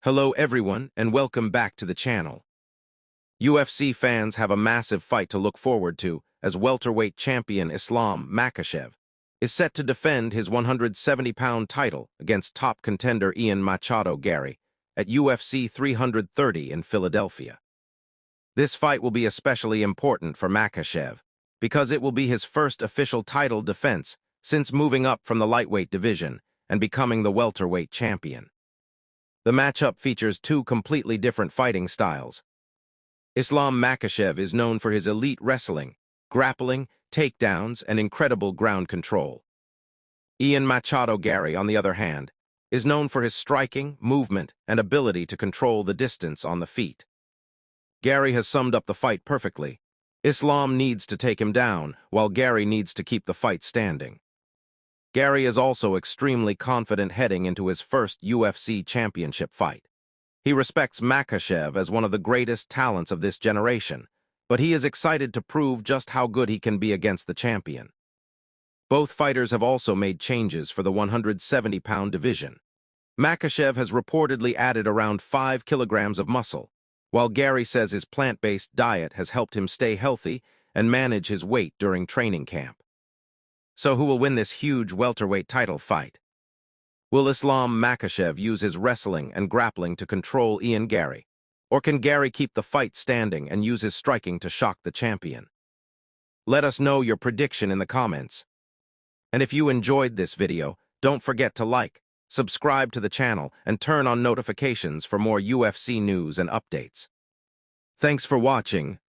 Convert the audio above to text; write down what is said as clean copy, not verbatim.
Hello everyone, and welcome back to the channel. UFC fans have a massive fight to look forward to as welterweight champion Islam Makhachev is set to defend his 170-pound title against top contender Ian Machado Garry at UFC 330 in Philadelphia. This fight will be especially important for Makhachev because it will be his first official title defense since moving up from the lightweight division and becoming the welterweight champion. The matchup features two completely different fighting styles. Islam Makhachev is known for his elite wrestling, grappling, takedowns, and incredible ground control. Ian Machado Garry, on the other hand, is known for his striking, movement, and ability to control the distance on the feet. Garry has summed up the fight perfectly. Islam needs to take him down, while Garry needs to keep the fight standing. Garry is also extremely confident heading into his first UFC championship fight. He respects Makhachev as one of the greatest talents of this generation, but he is excited to prove just how good he can be against the champion. Both fighters have also made changes for the 170-pound division. Makhachev has reportedly added around 5 kilograms of muscle, while Garry says his plant-based diet has helped him stay healthy and manage his weight during training camp. So who will win this huge welterweight title fight? Will Islam Makhachev use his wrestling and grappling to control Ian Garry? Or can Garry keep the fight standing and use his striking to shock the champion? Let us know your prediction in the comments. And if you enjoyed this video, don't forget to like, subscribe to the channel, and turn on notifications for more UFC news and updates. Thanks for watching.